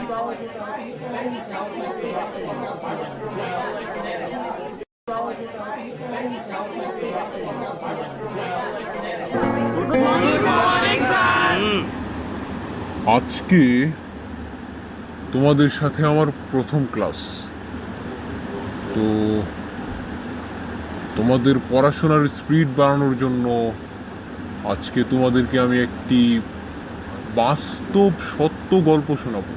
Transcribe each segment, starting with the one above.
আজকে তোমাদের সাথে আমার প্রথম ক্লাস, তো তোমাদের পড়াশোনার স্পিড বাড়ানোর জন্য আজকে তোমাদেরকে আমি একটি বাস্তব সত্য গল্প শোনাবো।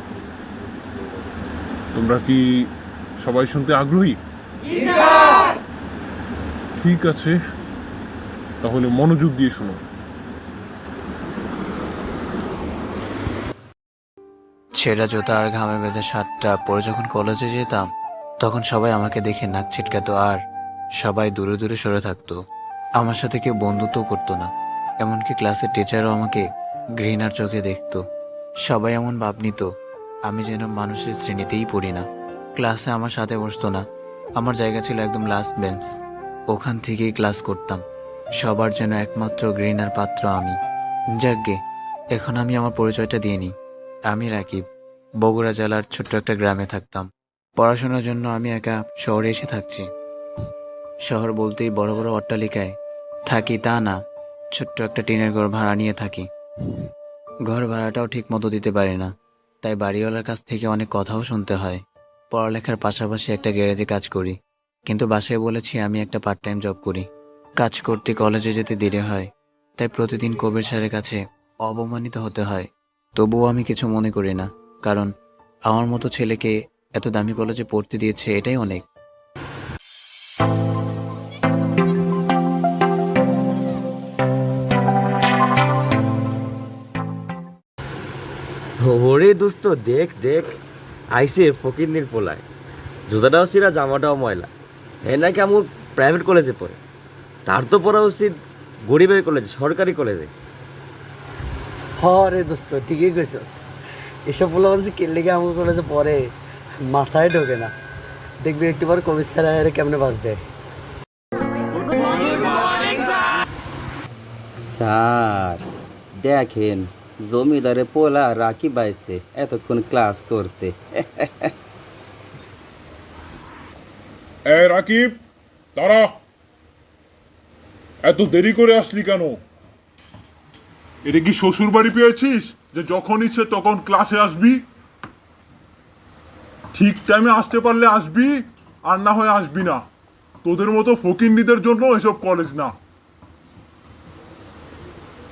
তোমরা কি সবাই শুনতে আগ্রহী? ঠিক আছে, তাহলে মনোযোগ দিয়ে শোনো। ছেঁড়া জুতা আর ঘামে ভেজা শার্টটা পরে যখন কলেজে যেতাম, তখন সবাই আমাকে দেখে নাক ছিটকাতো আর সবাই দূরে দূরে সরে থাকতো। আমার সাথে কেউ বন্ধুত্ব করতো না, এমনকি ক্লাসের টিচারও আমাকে ঘৃণার চোখে দেখতো। সবাই এমন ভাব নিত আমি যেন মানুষের শ্রেণীতেই পড়ি না। ক্লাসে আমার সাথে বসতো না, আমার জায়গা ছিল একদম লাস্ট বেঞ্চ, ওখান থেকেই ক্লাস করতাম। সবার যেন একমাত্র ঘৃণার পাত্র আমি। যাকগে, এখন আমি আমার পরিচয়টা দিয়ে নিই। আমি রাকিব, বগুড়া জেলার ছোট্ট একটা গ্রামে থাকতাম। পড়াশোনার জন্য আমি একা শহরে এসে থাকছি। শহর বলতেই বড় বড় অট্টালিকায় থাকি তা না, ছোট্ট একটা টিনের ঘর ভাড়া নিয়ে থাকি। ঘর ভাড়াটাও ঠিক মতো দিতে পারি না, তাই বাড়িওয়ালার কাছ থেকে অনেক কথাও শুনতে হয়। পড়ালেখার পাশাপাশি একটা গ্যারেজে কাজ করি, কিন্তু বাসায় বলেছি আমি একটা পার্ট টাইম জব করি। কাজ করতে কলেজে যেতে দেরি হয়, তাই প্রতিদিন কবির স্যারের কাছে অপমানিত হতে হয়। তবুও আমি কিছু মনে করি না, কারণ আমার মতো ছেলেকে এত দামি কলেজে পড়তে দিয়েছে, এটাই অনেক। ওরে দোস্ত, দেখ দেখ, আইসে ফকিরনির পোলায়, জুতাটাও ছিঁড়া, জামাটাও ময়লা। এ নাকি আমার প্রাইভেট কলেজে পড়ে, তার তো পড়া উচিত গরিবের কলেজে, সরকারি কলেজে। রে দোস্ত, ঠিকই কইছস। এসব বলে বলছি কে লেগে আমার কলেজে পড়ে মাথায় ঢোকে না। দেখবি একটিবার কবির স্যার কেমনে বাস দেয়। স্যার দেখেন, জমিদারে পোলা রাকিব আইছে এতক্ষণ ক্লাস করতে। রাকিব, দাঁড়া, এত দেরি করে আসলি কেন? এটা কি শ্বশুর বাড়ি পেয়েছিস যে যখন ইচ্ছে তখন ক্লাসে আসবি? ঠিক টাইমে আসতে পারলে আসবি, আর না হয় আসবি না। তোদের মতো ফকিন্নিদের জন্য এসব কলেজ না।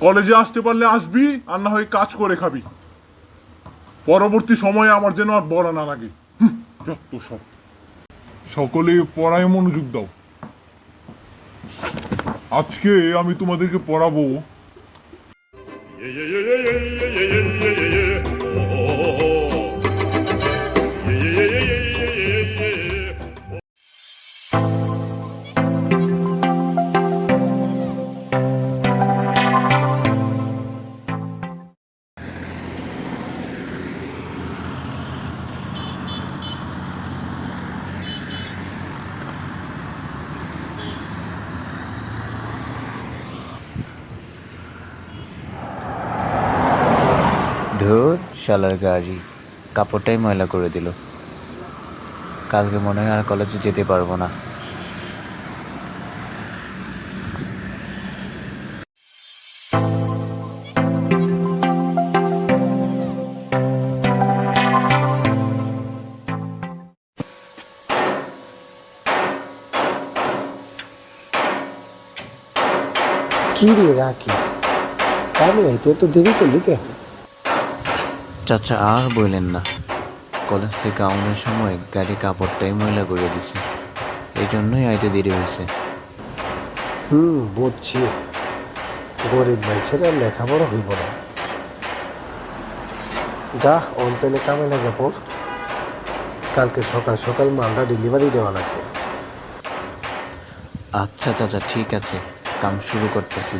কলেজে আসতে পারলে আসবি, আর না হয় কাজ করে খাবি। পরবর্তী সময়ে আমার যেন আর বলা না লাগে। যত সব। সকলে পড়ায় মনোযোগ দাও। আজকে আমি তোমাদেরকে পড়াবো ধুর, শালার গাড়ি কাপড়টাই ময়লা করে দিল। কালকে মনে হয় আর কলেজে যেতে পারবো না। কি রে রাখি, আমি আইতে তো দেরি করলি কে? চাচা আর বললেন না, কলেজ থেকে আউনের সময় গাড়ি কাপড়টাই ময়লা করে দিছে, এই জন্যই আইতে দেরি হয়েছে। বুঝছি, গরিব মানুষের আর লেখাপড়া হইব না। যা অন্তনে কামে লাগে পর, কালকে সকাল সকাল মালটা ডেলিভারি দেওয়া লাগবে। আচ্ছা চাচা, ঠিক আছে, কাম শুরু করতেছি।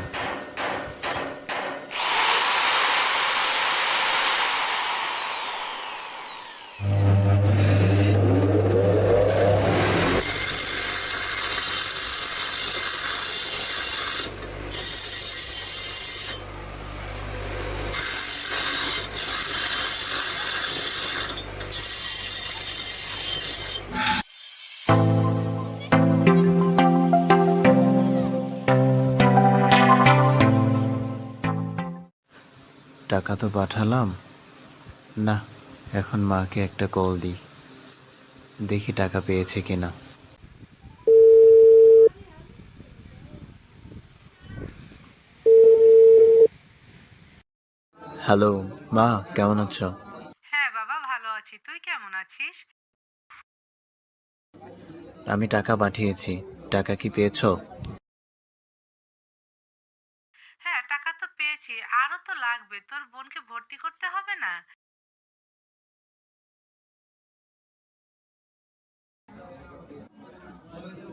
টাকা তো পাঠালাম, না এখন মাকে একটা কল দিই, দেখি টাকা পেয়েছে কিনা। হ্যালো মা, কেমন আছো? হ্যাঁ বাবা, ভালো আছি। তুই কেমন আছিস? আমি টাকা পাঠিয়েছি, টাকা কি পেয়েছো? হ্যাঁ, টাকা তো পেয়েছি, আরো তো লাগবে। তোর বোনকে ভর্তি করতে হবে না?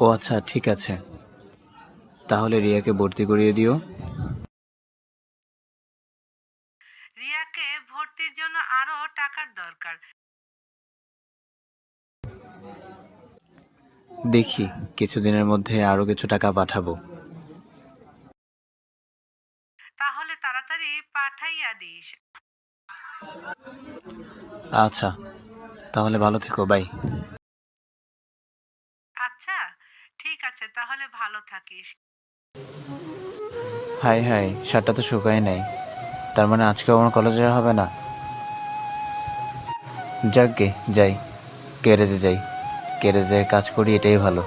ও আচ্ছা, ঠিক আছে, তাহলে রিয়াকে ভর্তি করিয়ে দিও। রিয়াকে ভর্তির জন্য আরো টাকার দরকার। দেখি কিছুদিনের মধ্যে আরো কিছু টাকা পাঠাবো। তাহলে তাড়াতাড়ি পাঠাইয়া দিস। আচ্ছা, তাহলে ভালো থেকো, বাই। আচ্ছা, ঠিক আছে, তাহলে ভালো থাকিস। হাই হাই, শার্টটা তো শুকায় নাই, তার মানে আজকে আমার কলেজে যাওয়া হবে না। যাকগে, যাই, গ্যারেজে যাই, গ্যারেজে কাজ করি, এটাই ভালো।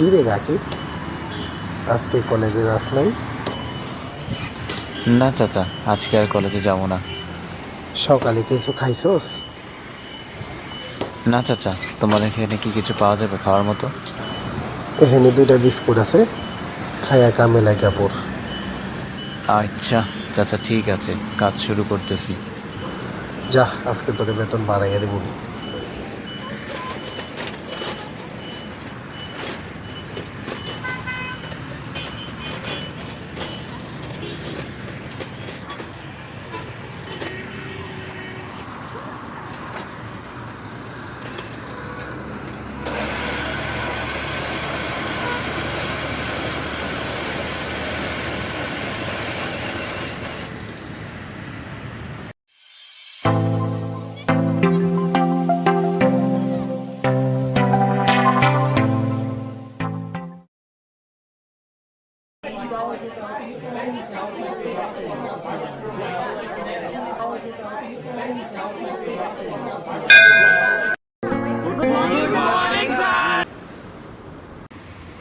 কি রে রাকিব, আজকে কলেজে যাস নাই? না চাচা, আজকে আর কলেজে যাবো না। সকালে কিছু খাইছস? না চাচা, তোমার এখানে কি কিছু পাওয়া যাবে খাওয়ার মতো? এখানে 2টা বিস্কুট আছে, খায়া কামে লাগা পড়। আচ্ছা চাচা, ঠিক আছে, কাজ শুরু করতেছি। যা, আজকে তোরে বেতন বাড়াইয়া দেব।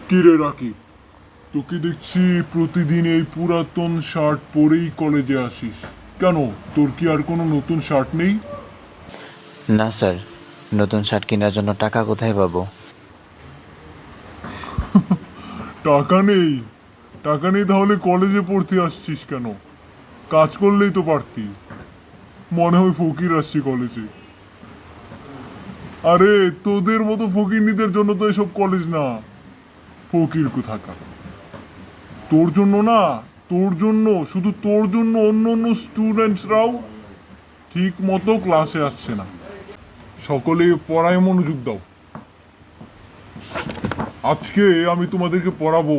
কি রে রাকিব, তোকে দেখছি প্রতিদিন এই পুরাতন শার্ট পরেই কলেজে আসিস কেন? তোর কি আর কোনো নতুন শার্ট নেই? না স্যার, নতুন শার্ট কেনার জন্য টাকা কোথায় পাবো? টাকা নেই? টাকা নেই তাহলে কলেজে পড়তে আসছিস কেন? কাজ করলেই তো পারতি। মনে হয় ফকির আসছি কলেজে। আরে তোদের মতো ফকিরনিদের জন্য তো এসব কলেজ না। ফকির কোথাকার। তোর জন্য না, তোর জন্য, শুধু তোর জন্য অন্য অন্য স্টুডেন্টসরাও ঠিক মতো ক্লাসে আসছে না। সকলে পড়ায় মনোযোগ দাও। আজকে আমি তোমাদেরকে পড়াবো,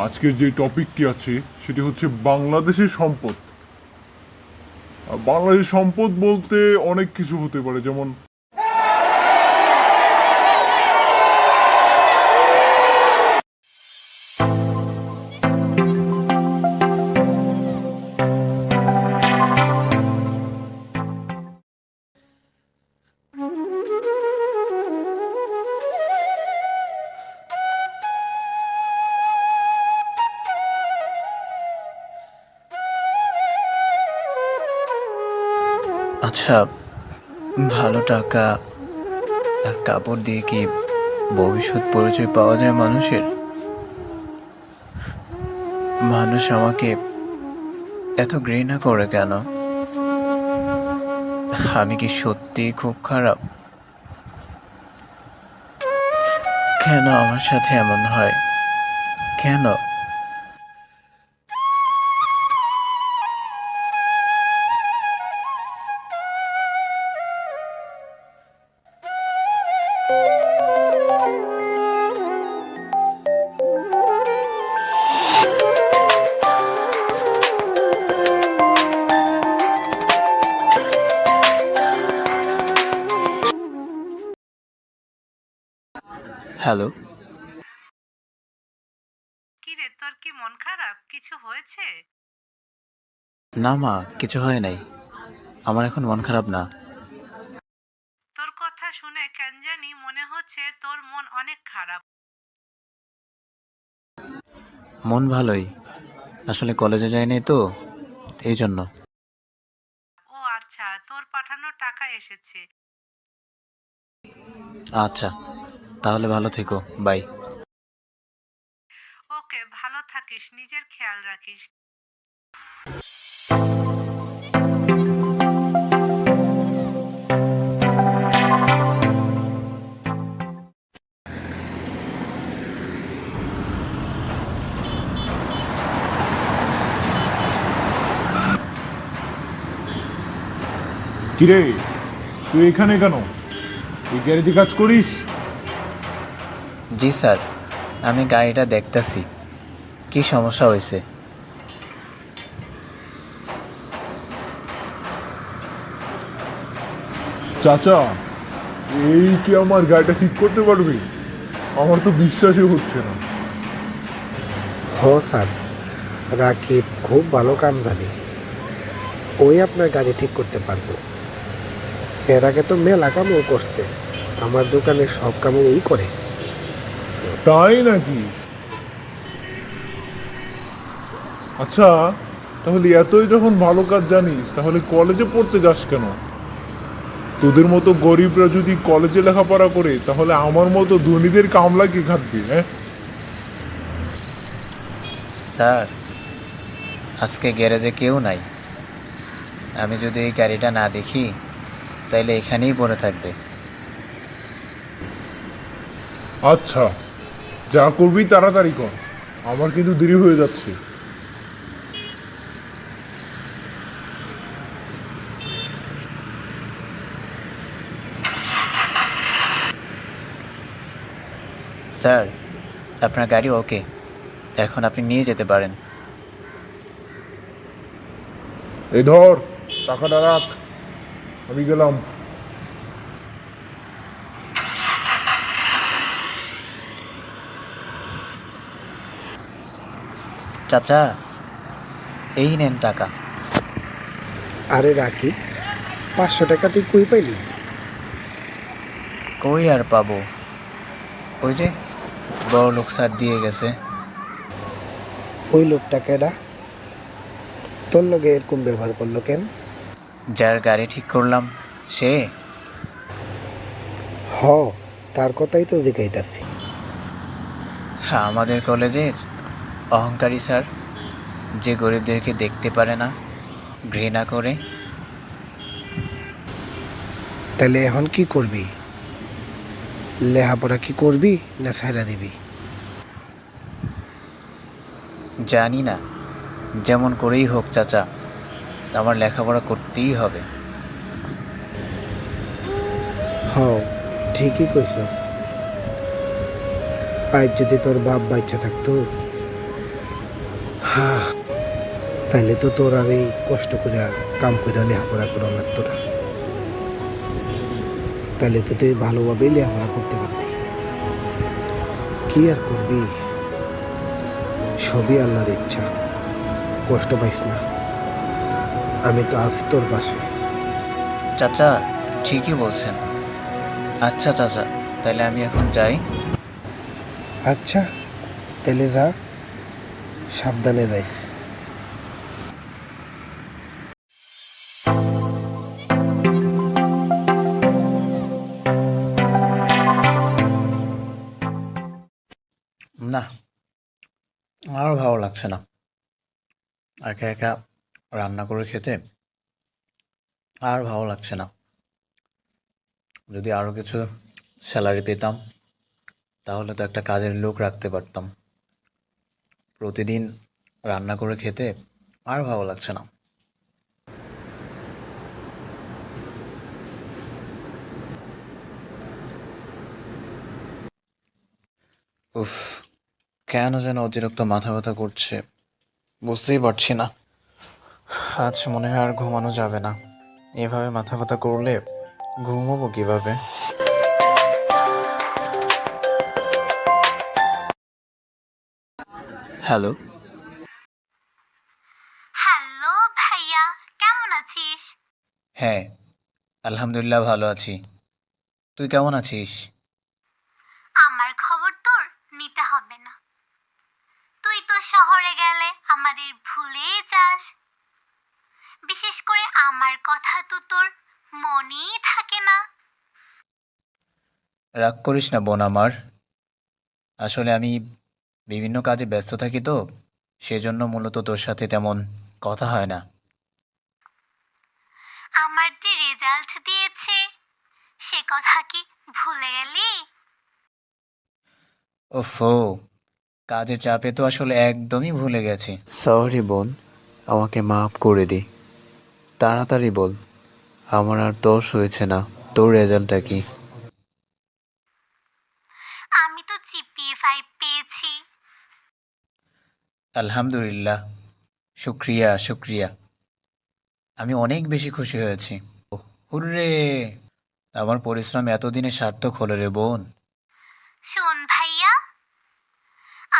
আজকের যে টপিকটি আছে সেটি হচ্ছে বাংলাদেশের সম্পদ। বাংলাদেশের সম্পদ বলতে অনেক কিছু হতে পারে, যেমন আচ্ছা, ভালো টাকা আর কাপড় দিয়ে কি ভবিষ্যৎ পরিচয় পাওয়া যায় মানুষের? মানুষ আমাকে এত ঘৃণা করে কেন? আমি কি সত্যিই খুব খারাপ? কেন আমার সাথে এমন হয়? কেন? হ্যালো। কি রে, তোর কি মন খারাপ? কিছু হয়েছে? না মা, কিছু হয় নাই। আমার এখন মন খারাপ না। তোর কথা শুনে কেন জানি মনে হচ্ছে তোর মন অনেক খারাপ। মন ভালোই, আসলে কলেজে যাই নাই তো, এই জন্য। ও আচ্ছা, তোর পাঠানো টাকা এসেছে। আচ্ছা, তাহলে ভালো থেকো, বাই। ওকে, ভালো থাকিস, নিজের খেয়াল রাখিস। কিরে, তুই এখানে কেন? এই গ্যারেজে কাজ করিস? জি স্যার, আমি গাড়িটা দেখতেছি, কি সমস্যা হয়েছে। চাচা, এই কি আমার গাড়িটা ঠিক করতে পারবে? আমার তো বিশ্বাসই হচ্ছে না। হ স্যার, রাকিব খুব ভালো কাম জানে, ওই আপনার গাড়ি ঠিক করতে পারবো। এর আগে তো মেলা কামও করছে, আমার দোকানের সব কামও ওই করে। তাই নাকি? আচ্ছা, তাহলে এতই যখন ভালো কাজ জানিস, তাহলে কলেজে পড়তে যাস কেন? তোদের মতো গরিবরা যদি কলেজে লেখাপড়া করে, তাহলে আমার মতো ধনীদের কামলা কি খাটবে? হ্যাঁ, স্যার, আজকে গ্যারেজে কেউ নাই। আমি যদি এই গাড়িটা না দেখি, তাইলে এখানেই পড়ে থাকবে। আচ্ছা, যা করবি তাড়াতাড়ি কর, আমার কিন্তু দেরি হয়ে যাচ্ছে। স্যার, আপনার গাড়ি ওকে, এখন আপনি নিয়ে যেতে পারেন। এই ধর, টাকাটা রাখ, আমি গেলাম। চাচা, এই নেন টাকা। আরে রাকিব, 500 টাকা তুই কই পাইলি? কই আর পাবো, ওই যে বড় লোক স্যার দিয়ে গেছে। ওই লোকটা কেডা? তোর লগে এরকম ব্যবহার করলো কেন? যার গাড়ি ঠিক করলাম সে। হ, তার কথাই তো জিজ্ঞাইতাছি। হ্যাঁ, আমাদের কলেজের অহংকারী স্যার, যে গরিবদেরকে দেখতে পারে না, ঘৃণা করে। তাহলে এখন কি করবি? লেখাপড়া কি করবি না ছাইড়া দিবি? জানি না, যেমন করেই হোক চাচা, আমার লেখাপড়া করতেই হবে। হ, ঠিকই কইছস। আজ যদি তোর বাপ বাচ্চা থাকতো, হা, তাইলে তো তোর আর এই কষ্ট করে কাম করে লেখাপড়া করা লাগতো না। তাইলে তো তুই ভালোভাবেই লেখাপড়া করতে পারতি। কি আর করবি, সবই আল্লাহর ইচ্ছা। কষ্ট পাইস না, আমি তো আছি তোর পাশে। চাচা ঠিকই বলছেন। আচ্ছা চাচা, তাহলে আমি এখন যাই। আচ্ছা, তাহলে যা, সাবধানে যাইস। না, আর ভালো লাগছে না একা একা রান্না করে খেতে। আর ভালো লাগছে না। যদি আরো কিছু স্যালারি পেতাম, তাহলে তো একটা কাজের লোক রাখতে পারতাম। প্রতিদিন রান্না করে খেতে আর ভালো লাগছে না। উফ, কেন যেন অতিরিক্ত মাথা ব্যথা করছে, বুঝতেই পারছি না। আজ মনে হয় আর ঘুমানো যাবে না। এভাবে মাথা ব্যথা করলে ঘুমাবো কিভাবে? হ্যালো। হ্যালো ভাইয়া, কেমন আছিস? হ্যাঁ, আলহামদুলিল্লাহ ভালো আছি। তুই কেমন আছিস? আমার খবর তোর নিতে হবে না। তুই তো শহরে গেলে আমাদের ভুলেই যাস। বিশেষ করে আমার কথা তো তোর মনেই থাকে না। রাগ করিস না বোন আমার। আসলে আমি বিভিন্ন কাজে ব্যস্ত থাকি তো, সেজন্য মূলত তোর সাথে তেমন কথা হয় না। আমার যে রেজাল্ট দিয়েছে সে কথা কি ভুলে গেলি? ওফো, কাজের চাপে তো আসলে একদমই ভুলে গেছি। সরি বোন, আমাকে মাফ করে দি। তাড়াতাড়ি বল, আমার আর দোষ হয়েছে না। তোর রেজাল্টটা কি? আমি তো জিপিএ 5 পেয়েছি। আলহামদুলিল্লাহ, শুক্রিয়া শুক্রিয়া। আমি অনেক বেশি খুশি হয়েছি। হুররে, আমার পরিশ্রম এতদিনে সার্থক হলো রে বোন। শোন ভাইয়া,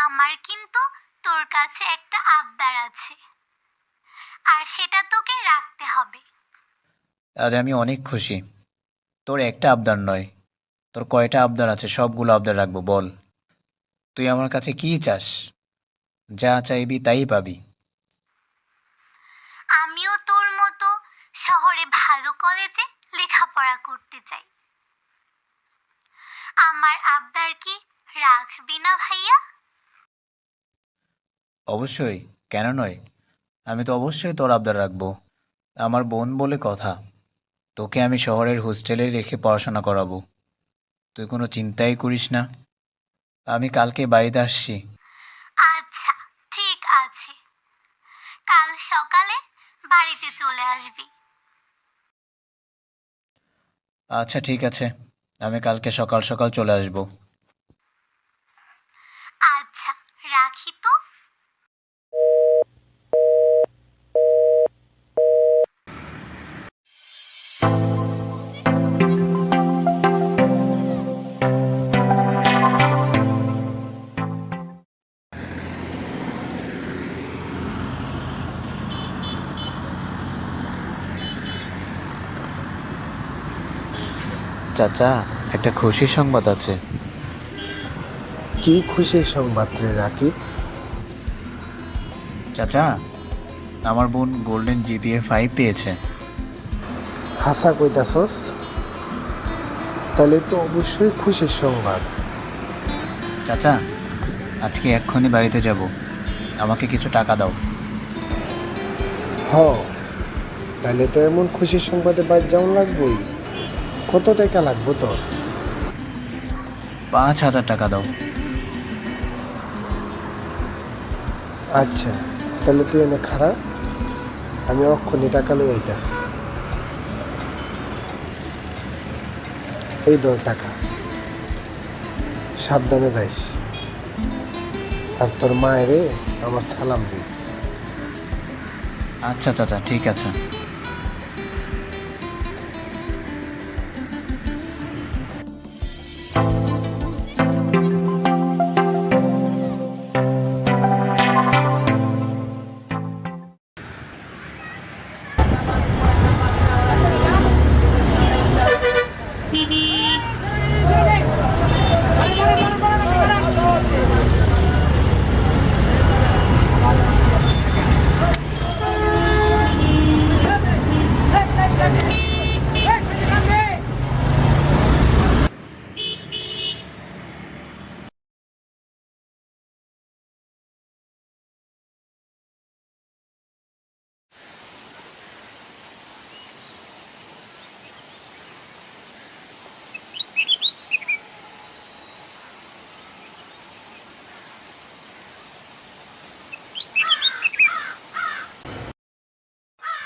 আমার কিন্তু তোর কাছে একটা আবদার আছে, আর সেটা তোকে রাখতে হবে। আজ আমি অনেক খুশি। তোর একটা আবদার নয়, তোর কয়টা আবদার আছে সবগুলো আবদার রাখবো, বল। তুই আমার কাছে কি চাস? যা চাইবি তাই পাবি। আমিও তোর মতো শহরে ভালো কলেজে লেখাপড়া করতে চাই। আমার আবদার কি রাখবি না ভাইয়া? অবশ্যই, কেন নয়? আমি তো অবশ্যই তোর আবদার রাখবো। আমার বোন বলে কথা, তোকে আমি শহরের হোস্টেলে রেখে পড়াশোনা করাবো। তুই কোনো চিন্তাই করিস না। আমি কালকে বাড়িতে আসছি। আচ্ছা, ঠিক আছে, কাল সকালে বাড়িতে চলে আসবি। আচ্ছা ঠিক আছে, আমি কালকে সকাল সকাল চলে আসবো। আচ্ছা, রাখি তো। চাচা, একটা খুশির সংবাদ আছে। কি খুশির সংবাদ রে রাকিব? চাচা, আমার বোন গোল্ডেন জিপিএ 5 পেয়েছে। হাসা কইতাছস? তাহলে তো অবশ্যই খুশির সংবাদ। চাচা, আজকে এক্ষুনি বাড়িতে যাব। আমাকে কিছু টাকা দাও। হ, তাহলে তো এমন খুশির সংবাদে বাইর যেমন লাগবই। কত টাকা লাগবো তোর? 5,000 টাকা দাও। আচ্ছা, তাহলে তুই এনে খারাপ, আমি অক্ষণি টাকা লই আইতাছি। এই ধর টাকা, সাবধানে যাইস। আর তোর মায়েরে আমার সালাম দিস। আচ্ছা চাচা, ঠিক আছে।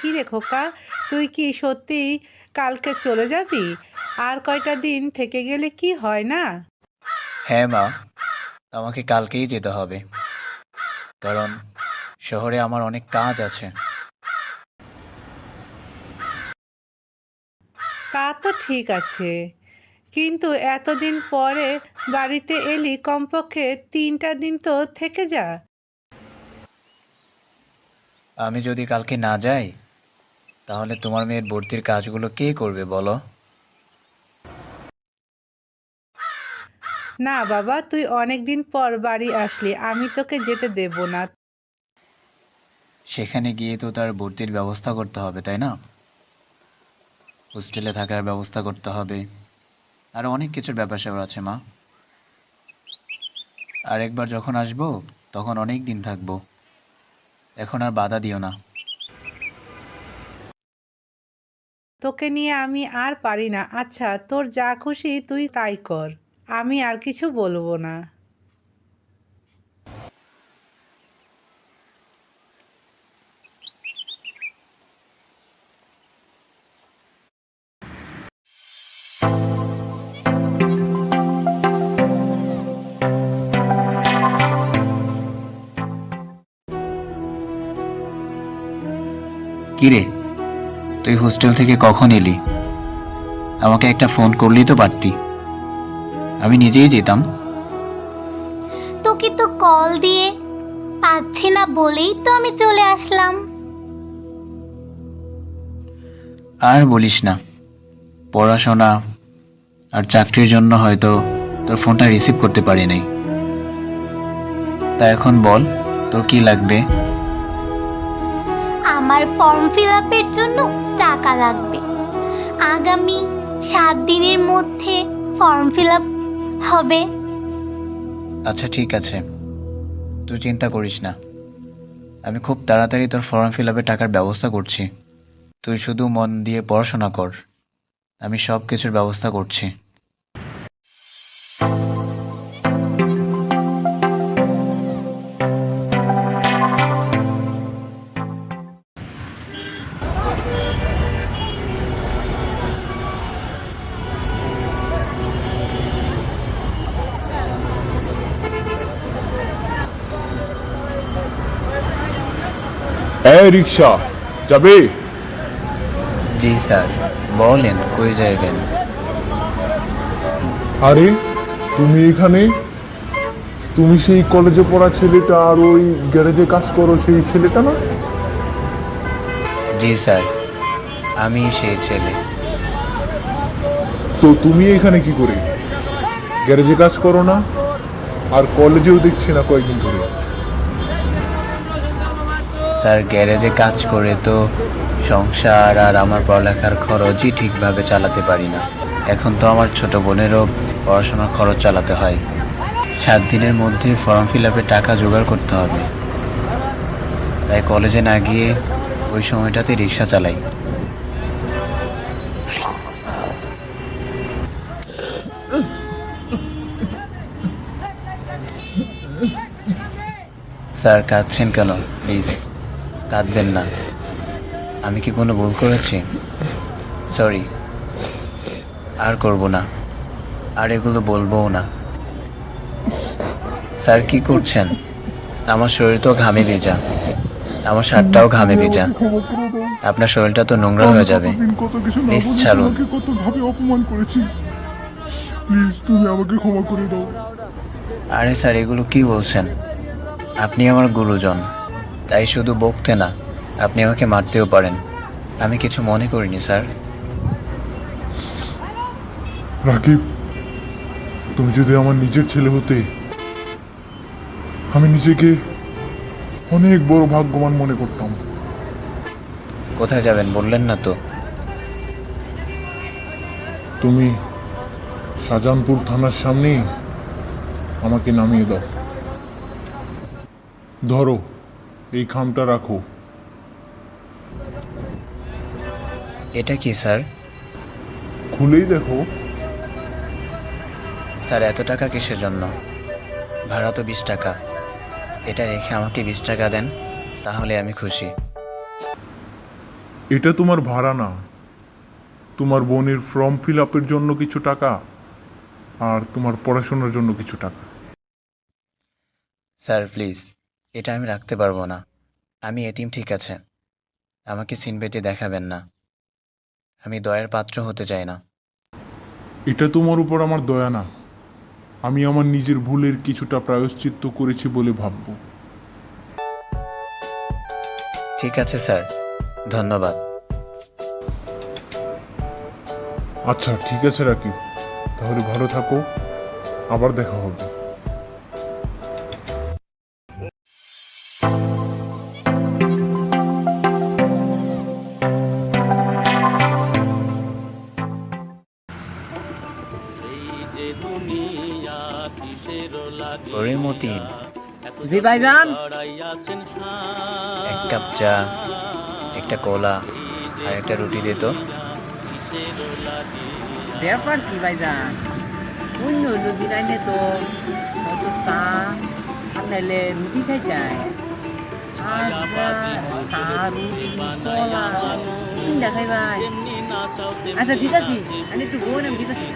কি রে খোকা, তুই কি সত্যি কালকে চলে যাবি? আর কয়টা দিন থেকে গেলে কি হয় না? হ্যাঁ মা, আমাকে কালকেই যেতে হবে, কারণ শহরে আমার অনেক কাজ আছে। তা তো ঠিক আছে, কিন্তু এতদিন পরে বাড়িতে এলি, কমপক্ষে 3টা দিন তো থেকে যা। আমি যদি কালকে না যাই, তাহলে তোমার মেয়ের ভর্তির কাজগুলো কে করবে বলো? না বাবা, তুই অনেক দিন পর বাড়ি আসলি, আমি তোকে যেতে দেব না। সেখানে গিয়ে তো তার ভর্তির ব্যবস্থা করতে হবে, তাই না? হোস্টেলে থাকার ব্যবস্থা করতে হবে, আর অনেক কিছুর ব্যাপার স্যাপার আছে মা। আর একবার যখন আসবো তখন অনেক দিন থাকবো, এখন আর বাধা দিও না। তোকে নিয়ে আমি আর পারি না। আচ্ছা, তোর যা খুশি তুই তাই কর, আমি আর কিছু বলবো না। কিরে, তুই হোস্টেল থেকে কখন এলি? আমাকে একটা ফোন করলেই তো পারতি, আমি নিজেই যেতাম। তোকে তো কল দিয়ে পাচ্ছি না বলেই তো আমি চলে আসলাম। আর বলিস না, পড়াশোনা আর চাকরির জন্য হয়তো তোর ফোনটা রিসিভ করতে পারি নাই। তা এখন বল, তোর কি লাগবে? আমার ফর্ম ফিল আপের জন্য টাকা লাগবে। আগামী 7 দিনের মধ্যে ফর্ম ফিল আপ হবে। আচ্ছা ঠিক আছে, তুই চিন্তা করিস না, আমি খুব তাড়াতাড়ি তোর ফর্ম ফিল আপে টাকার ব্যবস্থা করছি। তুই শুধু মন দিয়ে পড়াশোনা কর, আমি সব কিছুর ব্যবস্থা করছি। এই রিক্সা যাবে? জি স্যার, বলেন কই যাইবেন? আরে তুমি এখানে? তুমি সেই কলেজে পড়া ছেলেটা আর ওই গ্যারেজে কাজ করো সেই ছেলেটা না? জি স্যার, আমি সেই ছেলে। তো তুমি এখানে কি করে? গ্যারেজে কাজ করো না, আর কলেজেও দেখছি না কয়েকদিন ধরে। স্যার, গ্যারেজে কাজ করে তো সংসার আর আমার পড়ালেখার খরচই ঠিকভাবে চালাতে পারি না। এখন তো আমার ছোট বোনেরও পড়াশোনার খরচ চালাতে হয়। 7 দিনের মধ্যে ফর্ম ফিল আপে টাকা জোগাড় করতে হবে, তাই কলেজে না গিয়ে ওই সময়টাতে রিক্সা চালাই। স্যার, কাঁদছেন কেন? প্লিজ কাঁদবেন না, আমি কি কোনো ভুল করেছি? সরি, আর করব না, আর এগুলো বলবোও না। স্যার কি করছেন? আমার শরীর তো ঘামে ভেজা, আমার শার্টটাও ঘামে ভেজা, আপনার শরীরটা তো নোংরা হয়ে যাবে। কত কিছু না প্লিজ বলে ছাড়ুন। তোমাকে কত ভাবে অপমান করেছি। প্লিজ তুমি আমাকে ক্ষমা করে দাও। আরে স্যার, এগুলো কি বলছেন? আপনি আমার গুরুজন, তাই শুধু বকতে না, আপনি আমাকে মারতেও পারেন, আমি কিছু মনে করিনি স্যার। রাকিব, তুমি যদি আমার নিজের ছেলে হতে, আমি নিজেকে অনেক বড় ভাগ্যবান মনে করতাম। কোথায় যাবেন বললেন না তো? তুমি শাহজাহানপুর থানার সামনে আমাকে নামিয়ে দাও। ধরো, এই খামটা রাখো। এটা কি স্যার? খুলেই দেখো। স্যার, এত টাকা কিসের জন্য? ভাড়া তো 20 টাকা, এটা রেখে আমাকে 20 টাকা দেন, তাহলে আমি খুশি। এটা তোমার ভাড়া না, তোমার বোনের ফর্ম ফিল আপের জন্য কিছু টাকা আর তোমার পড়াশোনার জন্য কিছু টাকা। স্যার প্লিজ, এটা আমি রাখতে পারবো না। আমি এতিম, ঠিক আছে, আমাকে সিনপেটি দেখাবেন না। আমি দয়ের পাত্র হতে চাই না। এটা তোমার উপর আমার দয়া না, আমি আমার নিজের ভুলের কিছুটা প্রায়শ্চিত্ত করেছি বলে ভাববো। ঠিক আছে স্যার, ধন্যবাদ। আচ্ছা ঠিক আছে রাকিব, তাহলে ভালো থাকো, আবার দেখা হবে। ওরে মতিন, জি ভাইজান। এক কাপ চা, একটা কলা আর একটা রুটি দে তো। ব্যাপার কি ভাইজান, অন্য অন্য দিন আইনে তো হয়তো চা আর নাইলে রুটি খাই যায়। আজ চা রুটি কলা তিনটা খাই ভাই। আচ্ছা দিতাছি, আমি একটু গোন আমি দিতাছি।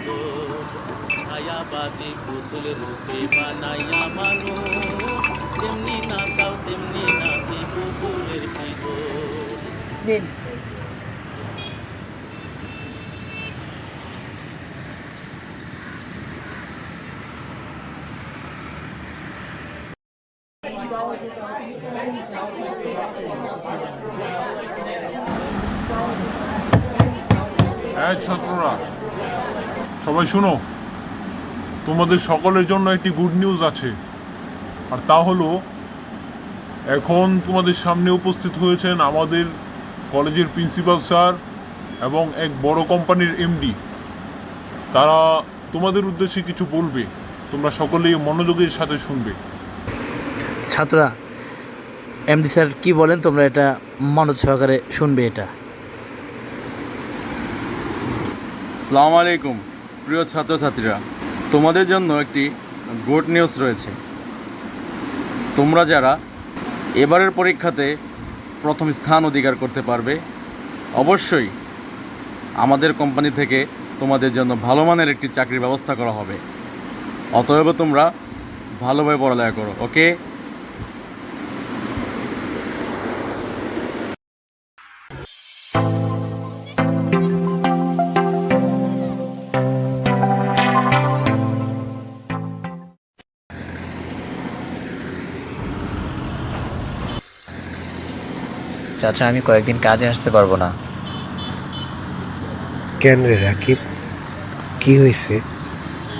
দিন। হ্যাঁ ছাত্ররা, সবাই শুনো, তোমাদের সকলের জন্য একটি গুড নিউজ আছে। আর তা হলো, এখন তোমাদের সামনে উপস্থিত হয়েছেন আমাদের কলেজের প্রিন্সিপাল স্যার এবং এক বড় কোম্পানির এমডি। তারা তোমাদের উদ্দেশ্যে কিছু বলবে, তোমরা সকলেই মনোযোগের সাথে শুনবে। ছাত্ররা, এমডি স্যার কি বলেন তোমরা এটা মনোযোগ সহকারে শুনবে। এটা আসসালামু আলাইকুম প্রিয় ছাত্রছাত্রীরা, তোমাদের জন্য একটি গুড নিউজ রয়েছে। তোমরা যারা এবারের পরীক্ষাতে প্রথম স্থান অধিকার করতে পারবে, অবশ্যই আমাদের কোম্পানি থেকে তোমাদের জন্য ভালো মানের একটি চাকরির ব্যবস্থা করা হবে। অতএব তোমরা ভালোভাবে পড়ালেখা করো, ওকে? চাচা, আমি কয়েকদিন কাজে আসতে পারবো না। কেন রে রাকিব, কি হয়েছে?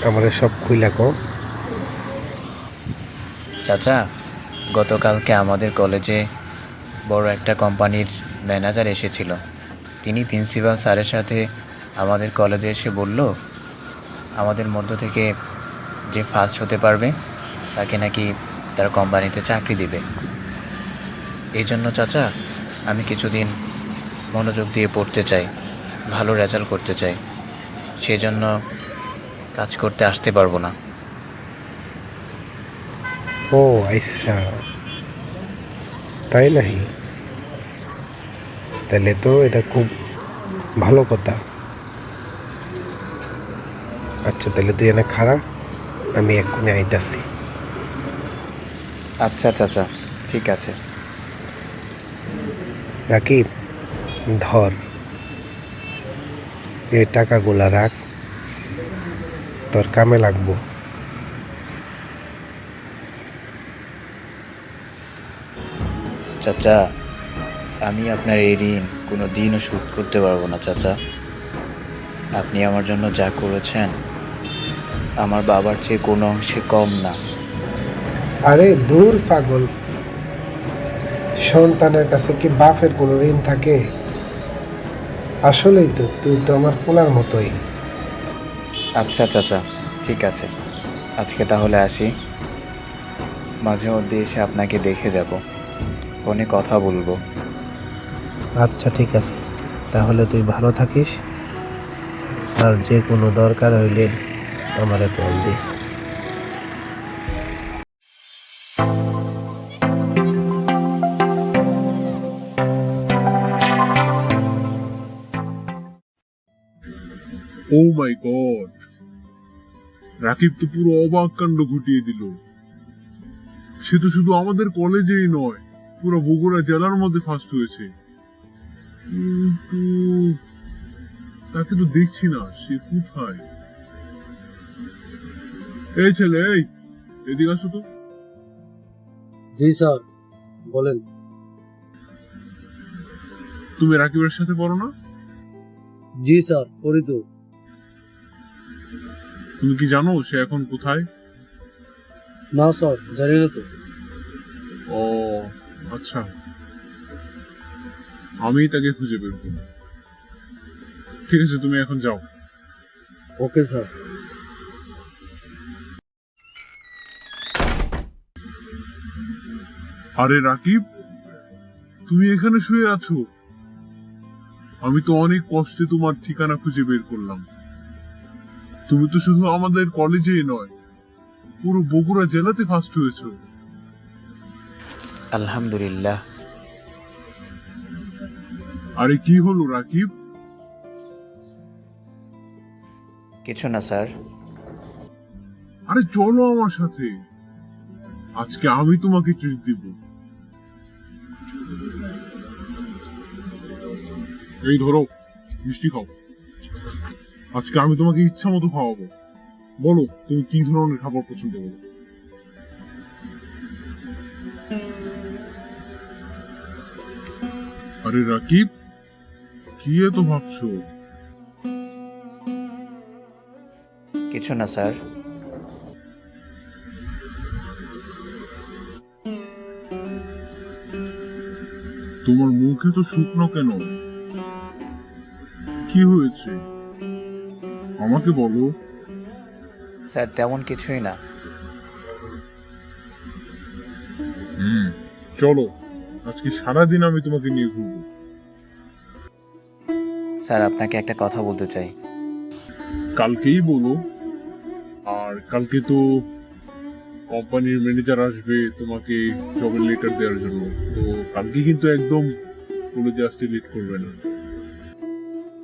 আমাদের সব খুইলা কও। চাচা, গতকালকে আমাদের কলেজে বড় একটা কোম্পানির ম্যানেজার এসেছিল। তিনি প্রিন্সিপাল স্যারের সাথে আমাদের কলেজে এসে বলল, আমাদের মধ্য থেকে যে ফার্স্ট হতে পারবে তাকে নাকি তার কোম্পানিতে চাকরি দিবে। এই জন্য চাচা, আমি কিছুদিন মনোযোগ দিয়ে পড়তে চাই, ভালো রেজাল্ট করতে চাই, সেই জন্য কাজ করতে আসতে পারবো না। ও আচ্ছা, তাই নাহি? তাহলে তো এটা খুব ভালো কথা। আচ্ছা তাহলে তুই এনে খারাপ, আমি এক্ষুনি আইতাছি। আচ্ছা চাচা, ঠিক আছে। রাকিব, ধর এই টাকাগুলা রাখ, তোর কামে লাগবো। চাচা, আমি আপনার এই ঋণ কোনো দিনও শোধ করতে পারবো না চাচা। আপনি আমার জন্য যা করেছেন আমার বাবার চেয়ে কোনো অংশে কম না। আরে দূর পাগল, সন্তানের কাছে কি বাপের কোনো ঋণ থাকে? আসলেই তো তুই তো আমার ফুলার মতোই। আচ্ছা চাচা, ঠিক আছে, আজকে তাহলে আসি। মাঝে মধ্যে এসে আপনাকে দেখে যাব, ফোনে কথা বলবো। আচ্ছা ঠিক আছে, তাহলে তুই ভালো থাকিস, আর যে কোনো দরকার হইলে আমারে কল দিস। ও মাই গড, রাকিব তো পুরো অবাক কাণ্ড ঘটিয়ে দিল। সে তো শুধু আমাদের কলেজেই নয়, পুরো বগুড়া জেলার মধ্যে ফার্স্ট হয়েছে। কিন্তু তাকে তো দেখছি না, সে কোথায়? এই ছেলে, এই এদিকে আসো তো। জি স্যার, বলেন। তুমি রাকিবের সাথে পড়ো না? জি স্যার, পড়ি তো। তুমি কি জানো সে এখন কোথায়? না স্যার, জানি না তো। ও আচ্ছা, আমি তাকে খুঁজে বের করব। ঠিক আছে, তুমি এখন যাও। Okay sir. আরে রাকিব, তুমি এখানে শুয়ে আছো? আমি তো অনেক কষ্টে তোমার ঠিকানা খুঁজে বের করলাম। তুমি তো শুধু আমাদের কলেজেই নয়, পুরো বগুড়া জেলাতে ফার্স্ট হয়েছো। আলহামদুলিল্লাহ। আরে কি হলো রাকিব? কিছু না স্যার। আরে চলো আমার সাথে, আজকে আমি তোমাকে ট্রিট দিব। এই ধরো, মিষ্টি খাও। আজকে আমি তোমাকে ইচ্ছা মতো খাওয়াবো। বলো তুমি কি ধরনের খাবার পছন্দ করো? আরে রাকিব, কি এত ভাবছো? কিছু না স্যার। তোমার মুখে তো শুকনো কেন? কি হয়েছে আমাকে বলো। স্যার তেমন কিছুই না। চলো, আজকে সারাদিন আমি তোমাকে নিয়ে ঘুরবো। স্যার আপনাকে একটা কথা বলতে চাই। কালকেই বলো। আর কালকে তো কোম্পানির ম্যানেজার আসবে তোমাকে জবের লেটার দেওয়ার জন্য, তো কালকে কিন্তু একদম কলেজে আসতে লেট করবে না।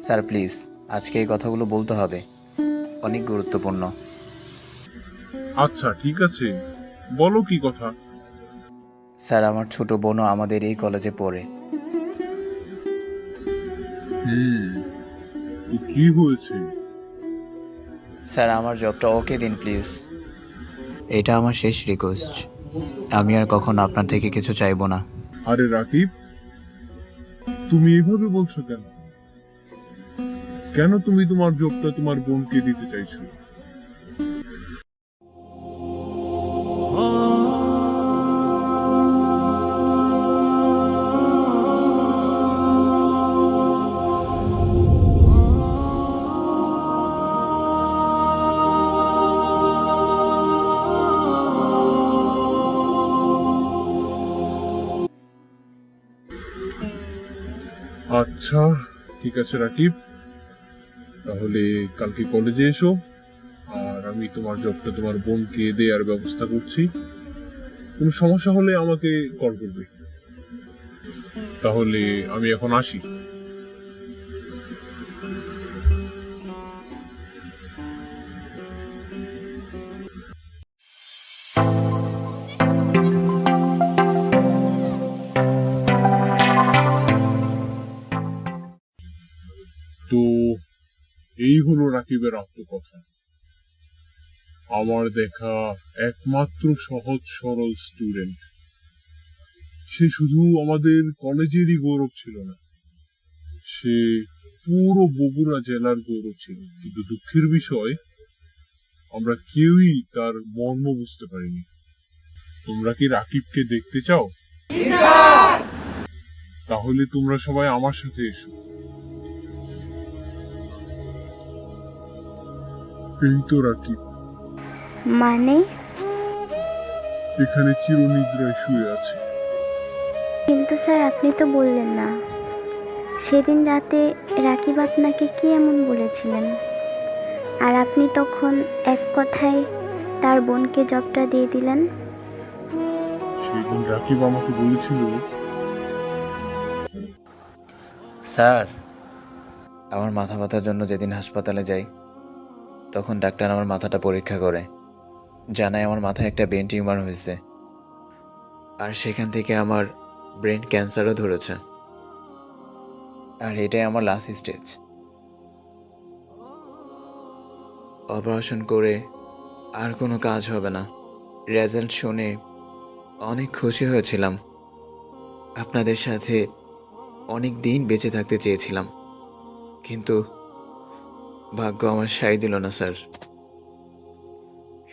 স্যার প্লিজ, আজকে এই কথাগুলো বলতে হবে, অনেক গুরুত্বপূর্ণ। আচ্ছা ঠিক আছে, বলো কি কথা। স্যার আমার ছোট বোনও আমাদের এই কলেজে পড়ে। তো কি হয়েছে? স্যার আমার জবটা ওকে দিন প্লিজ। এটা আমার শেষ রিকোয়েস্ট, আমি আর কখনো আপনার থেকে কিছু চাইবো না। আরে রাকিব, তুমি এভাবে বলছো কেন? কেন তুমি তোমার জবটা তোমার বোনকে দিতে চাইছো? আচ্ছা ঠিক আছে রাকিব, তাহলে কালকে কলেজে এসো, আর আমি তোমার জবটা তোমার বোনকে দেওয়ার ব্যবস্থা করছি। কোনো সমস্যা হলে আমাকে কল করবে। তাহলে আমি এখন আসি। তো এই হলো রাকিবের আত্মকথা, আমার দেখা একমাত্র সহজ সরল স্টুডেন্ট। সে শুধু আমাদের কলেজেরই গৌরব ছিল না, সে পুরো বগুড়া জেলার গৌরব ছিল। কিন্তু দুঃখের বিষয়, আমরা কেউই তার মর্ম বুঝতে পারিনি। তোমরা কি রাকিবকে দেখতে চাও? তাহলে তোমরা সবাই আমার সাথে এসো। এই তো রাকিব, মানে? এখানে চিরনিদ্রায় শুয়ে আছে। কিন্তু স্যার আপনি তো বললেন না সেদিন রাতে রাকিব আপনাকে কি এমন বলেছিলেন, আর আপনি তখন এক কথায় তার বোনকে জবটা দিয়ে দিলেন। সেদিন রাকিব আমাকে বলেছিল, স্যার আমার মাথা ব্যথার জন্য যেদিন হাসপাতালে যাই, তখন ডাক্তার আমার মাথাটা পরীক্ষা করে জানায় আমার মাথায় একটা ব্রেন টিউমার হয়েছে। আর সেখান থেকে আমার ব্রেন ক্যান্সারও ধরেছে। আর এটাই আমার লাস্ট স্টেজ। অপারেশন করে আর কোনো কাজ হবে না। রেজাল্ট শুনে অনেক খুশি হয়েছিলাম। আপনাদের সাথে অনেক দিন বেঁচে থাকতে চেয়েছিলাম, কিন্তু ভাগ্য আমার সায় দিল না স্যার।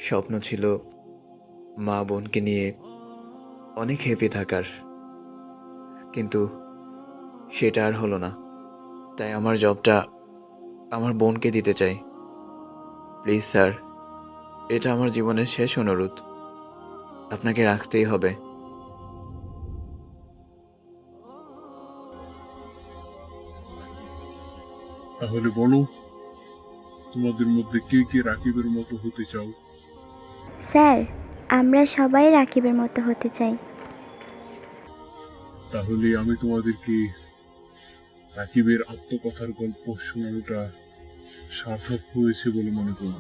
স্বপ্ন ছিল মা বোনকে নিয়ে অনেক হ্যাপি থাকার, কিন্তু সেটা আর হলো না। তাই আমার জবটা আমার বোনকে দিতে চাই। প্লিজ স্যার, এটা আমার জীবনের শেষ অনুরোধ, আপনাকে রাখতেই হবে। তাহলে বলো, তোমাদের মধ্যে কে কে রাকিবের মতো হতে চাও? স্যার, আমরা সবাই রাকিবের মতো হতে চাই। তাহলে আমি তোমাদেরকে রাকিবের আত্মকথার গল্প শোনানোটা সার্থক হয়েছে বলে মনে করব।